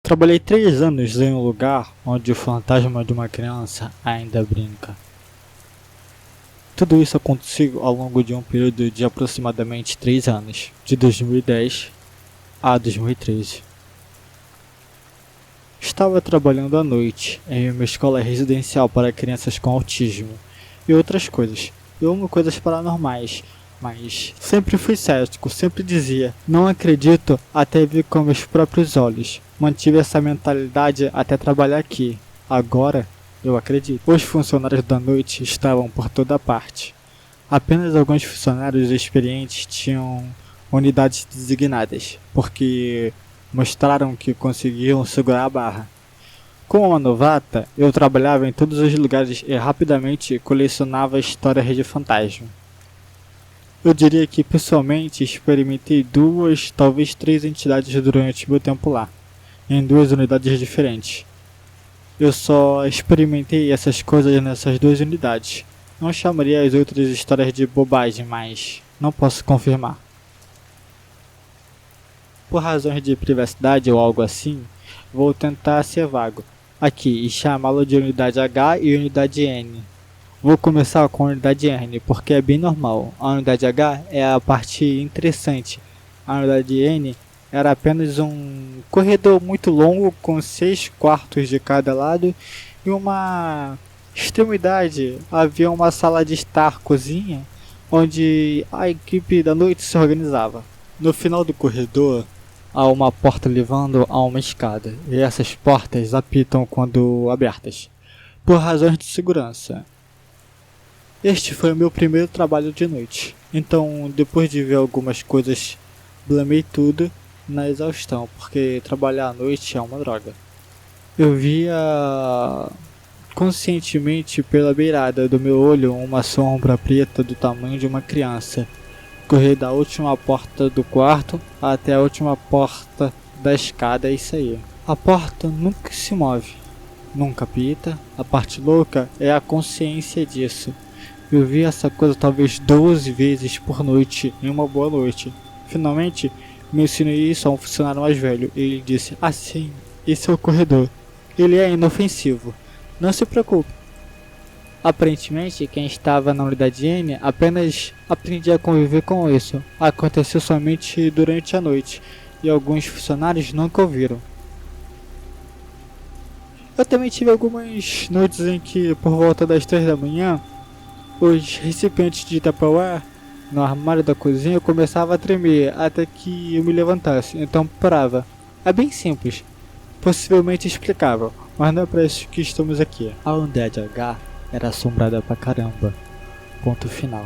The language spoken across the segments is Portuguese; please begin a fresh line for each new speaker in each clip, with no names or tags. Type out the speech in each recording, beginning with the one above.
Trabalhei 3 anos em um lugar onde o fantasma de uma criança ainda brinca. Tudo isso aconteceu ao longo de um período de aproximadamente 3 anos, de 2010 a 2013. Estava trabalhando à noite em uma escola residencial para crianças com autismo e outras coisas. Eu amo coisas paranormais, mas sempre fui cético, sempre dizia, não acredito até ver com meus próprios olhos. Mantive essa mentalidade até trabalhar aqui. Agora, eu acredito. Os funcionários da noite estavam por toda parte. Apenas alguns funcionários experientes tinham unidades designadas, porque mostraram que conseguiam segurar a barra. Como uma novata, eu trabalhava em todos os lugares e rapidamente colecionava histórias de fantasma. Eu diria que pessoalmente experimentei 2, talvez 3 entidades durante meu tempo lá, em 2 unidades diferentes. Eu só experimentei essas coisas nessas 2 unidades. Não chamaria as outras histórias de bobagem, mas não posso confirmar. Por razões de privacidade ou algo assim, vou tentar ser vago aqui e chamá-lo de unidade H e unidade N. Vou começar com a unidade N, porque é bem normal. A unidade H é a parte interessante. A unidade N era apenas um corredor muito longo com 6 quartos de cada lado e uma extremidade havia uma sala de estar cozinha onde a equipe da noite se organizava. No final do corredor há uma porta levando a uma escada e essas portas apitam quando abertas, por razões de segurança. Este foi o meu primeiro trabalho de noite, então depois de ver algumas coisas, blamei tudo na exaustão, porque trabalhar à noite é uma droga. Eu via conscientemente pela beirada do meu olho uma sombra preta do tamanho de uma criança, correr da última porta do quarto até a última porta da escada e sair. A porta nunca se move, nunca apita. A parte louca é a consciência disso. Eu vi essa coisa talvez 12 vezes por noite em uma boa noite. Finalmente, me ensinei isso a um funcionário mais velho. Ele disse, sim, esse é o corredor. Ele é inofensivo. Não se preocupe. Aparentemente, quem estava na unidade N apenas aprendia a conviver com isso. Aconteceu somente durante a noite. E alguns funcionários nunca ouviram. Eu também tive algumas noites em que, por volta das 3 da manhã, os recipientes de Tupperware no armário da cozinha começavam a tremer até que eu me levantasse, então parava. É bem simples, possivelmente explicável, mas não é para isso que estamos aqui. A unidade H era assombrada pra caramba. Ponto final.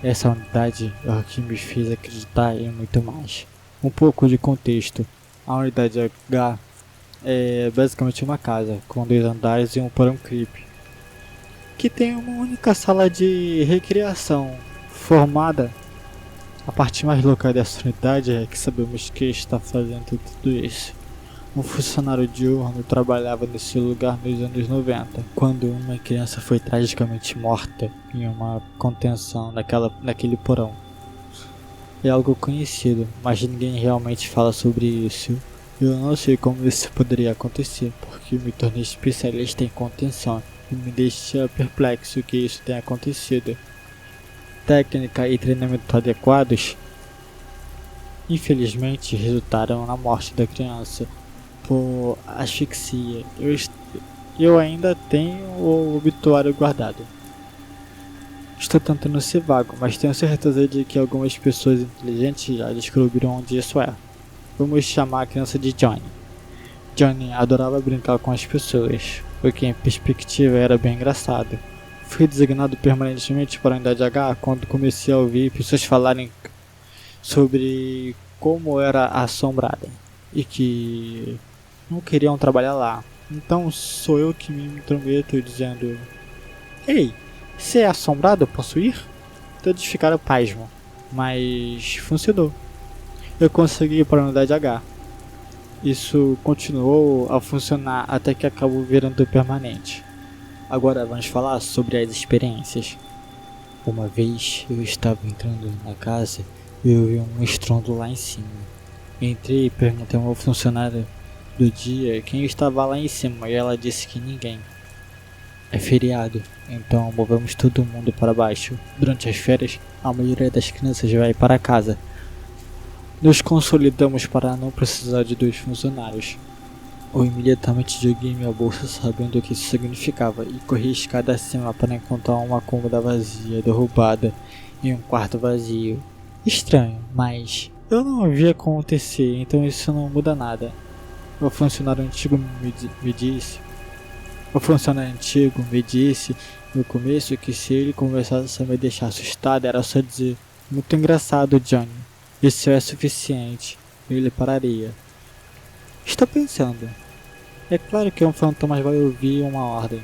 Essa unidade é o que me fez acreditar em muito mais. Um pouco de contexto. A unidade H é basicamente uma casa com 2 andares e um porão creepy, que tem uma única sala de recreação formada. A parte mais louca dessa unidade é que sabemos que está fazendo tudo isso. Um funcionário diurno trabalhava nesse lugar nos anos 90, quando uma criança foi tragicamente morta em uma contenção naquele porão. É algo conhecido, mas ninguém realmente fala sobre isso. Eu não sei como isso poderia acontecer, porque me tornei especialista em contenção e me deixa perplexo que isso tenha acontecido. Técnica e treinamento adequados, infelizmente, resultaram na morte da criança por asfixia. Eu ainda tenho o obituário guardado. Estou tentando ser vago, mas tenho certeza de que algumas pessoas inteligentes já descobriram onde isso é. Vamos chamar a criança de Johnny. Johnny adorava brincar com as pessoas, o que em perspectiva era bem engraçado. Fui designado permanentemente para a unidade H quando comecei a ouvir pessoas falarem sobre como era assombrada e que não queriam trabalhar lá. Então sou eu que me intrometo dizendo: ei, você é assombrado? Posso ir? Todos ficaram pasmos, mas funcionou. Eu consegui ir para a unidade H. Isso continuou a funcionar até que acabou virando permanente. Agora vamos falar sobre as experiências. Uma vez eu estava entrando na casa e eu vi um estrondo lá em cima. Entrei e perguntei ao meu funcionário do dia quem estava lá em cima e ela disse que ninguém. É feriado, então movemos todo mundo para baixo. Durante as férias, a maioria das crianças vai para casa. Nos consolidamos para não precisar de 2 funcionários. Eu imediatamente joguei minha bolsa sabendo o que isso significava e corri a escada acima para encontrar uma cômoda vazia derrubada em um quarto vazio. Estranho, mas eu não vi acontecer, então isso não muda nada. O funcionário antigo me disse no começo que se ele começasse a me deixar assustado era só dizer: muito engraçado, Johnny. Isso é suficiente. Ele pararia. Estou pensando. É claro que um fantasma vai ouvir uma ordem.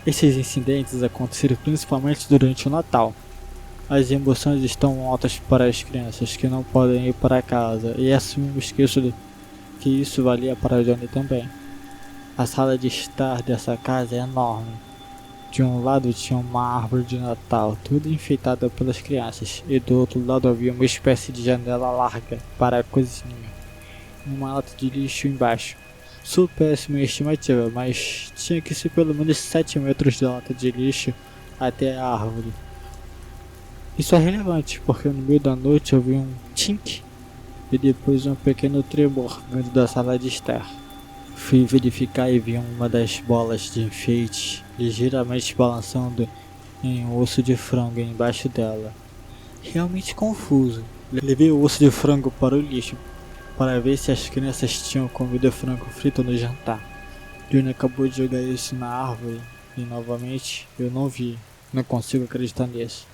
Esses incidentes aconteceram principalmente durante o Natal. As emoções estão altas para as crianças que não podem ir para casa, e assumimos que isso valia para Johnny também. A sala de estar dessa casa é enorme. De um lado tinha uma árvore de Natal, toda enfeitada pelas crianças, e do outro lado havia uma espécie de janela larga para a cozinha, e uma lata de lixo embaixo. Sou péssimo em estimativa, mas tinha que ser pelo menos 7 metros de lata de lixo até a árvore. Isso é relevante, porque no meio da noite eu vi um tink e depois um pequeno tremor vindo da sala de estar. Fui verificar e vi uma das bolas de enfeite ligeiramente balançando em um osso de frango embaixo dela. Realmente confuso. Levei o osso de frango para o lixo para ver se as crianças tinham comido frango frito no jantar. Johnny acabou de jogar isso na árvore e novamente eu não vi. Não consigo acreditar nisso.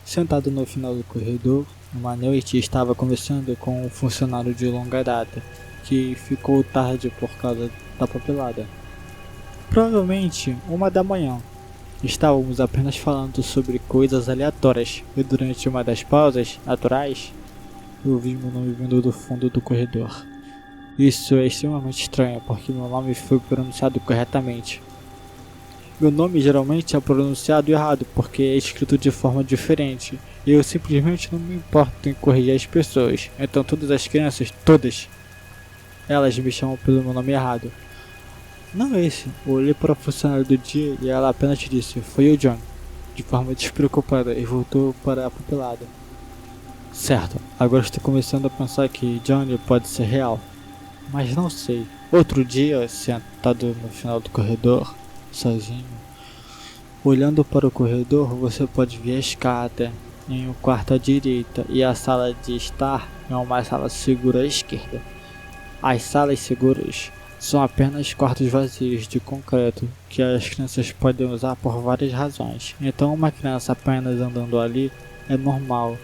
Sentado no final do corredor, uma noite estava conversando com um funcionário de longa data que ficou tarde por causa da papelada. Provavelmente 1 da manhã. Estávamos apenas falando sobre coisas aleatórias e durante uma das pausas naturais, eu vi meu nome vindo do fundo do corredor. Isso é extremamente estranho porque meu nome foi pronunciado corretamente. Meu nome geralmente é pronunciado errado porque é escrito de forma diferente e eu simplesmente não me importo em corrigir as pessoas. Então todas as crianças, todas, elas me chamam pelo meu nome errado. Não esse. Eu olhei para a funcionária do dia e ela apenas disse: foi o John, de forma despreocupada, e voltou para a papelada. Certo, agora estou começando a pensar que Johnny pode ser real, mas não sei. Outro dia, sentado no final do corredor, sozinho, olhando para o corredor, você pode ver a escada em um quarto à direita e a sala de estar em uma sala segura à esquerda. As salas seguras são apenas quartos vazios de concreto que as crianças podem usar por várias razões. Então uma criança apenas andando ali é normal.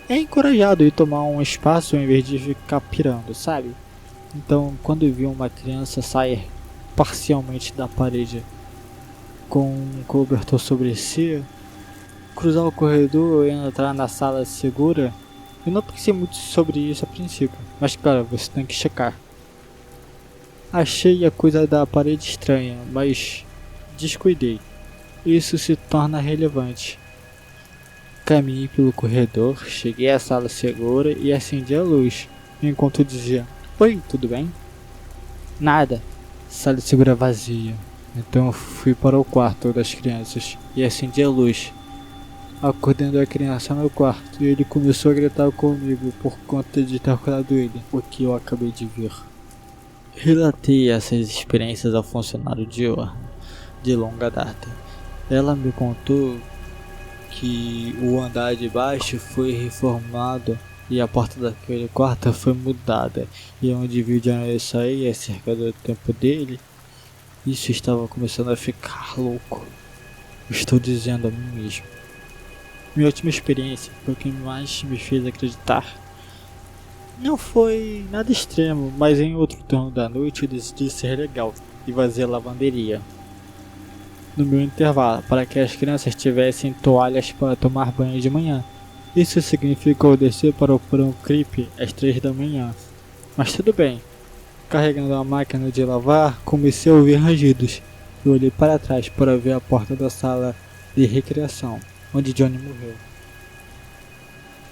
É encorajado ir tomar um espaço em vez de ficar pirando, sabe? Então quando eu vi uma criança sair parcialmente da parede com um cobertor sobre si, cruzar o corredor e entrar na sala segura, eu não pensei muito sobre isso a princípio, mas claro, você tem que checar. Achei a coisa da parede estranha, mas descuidei. Isso se torna relevante. Caminhei pelo corredor, cheguei à sala segura e acendi a luz, enquanto dizia: oi, tudo bem? Nada. Sala segura vazia. Então fui para o quarto das crianças e acendi a luz. Acordando a criança no quarto e ele começou a gritar comigo por conta de ter acordado ele, o que eu acabei de ver. Relatei essas experiências ao funcionário de longa data. Ela me contou que o andar de baixo foi reformado e a porta daquele quarto foi mudada, e onde viu Johnny sair acerca do tempo dele, isso estava começando a ficar louco. Estou dizendo a mim mesmo. Minha última experiência foi o que mais me fez acreditar. Não foi nada extremo, mas em outro turno da noite eu decidi ser legal e vazei a lavanderia no meu intervalo para que as crianças tivessem toalhas para tomar banho de manhã. Isso significou descer para o porão creepy às 3 da manhã. Mas tudo bem. Carregando a máquina de lavar, comecei a ouvir rangidos. Eu olhei para trás para ver a porta da sala de recreação, onde Johnny morreu.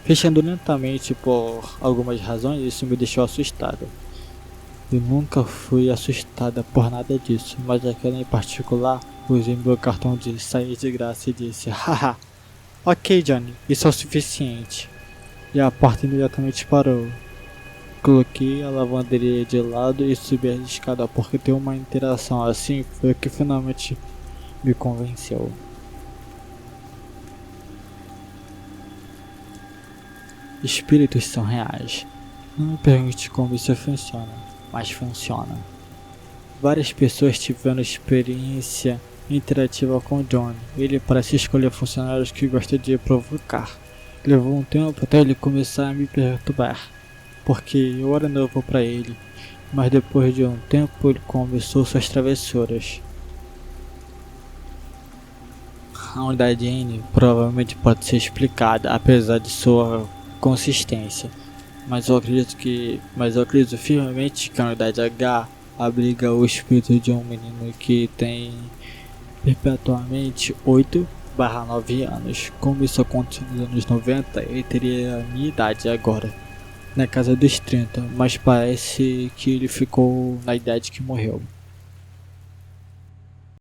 fechando lentamente por algumas razões. Isso me deixou assustado. Eu nunca fui assustada por nada disso, mas aquela em particular, usei meu cartão de sair de graça e disse: haha, ok Johnny, isso é o suficiente. E a porta imediatamente parou. Coloquei a lavanderia de lado e subi a escada, porque ter uma interação assim foi o que finalmente me convenceu. Espíritos são reais. Não me pergunte como isso funciona, mas funciona. Várias pessoas tiveram experiência interativa com John. Ele parece escolher funcionários que gosta de provocar. Levou um tempo até ele começar a me perturbar, porque eu era novo para ele, mas depois de um tempo ele começou suas travessuras. A unidade N provavelmente pode ser explicada, apesar de sua consistência, mas eu acredito firmemente que a unidade H abriga o espírito de um menino que tem perpetuamente 8/9 anos. Como isso aconteceu nos anos 90, ele teria a minha idade agora, na casa dos 30, mas parece que ele ficou na idade que morreu.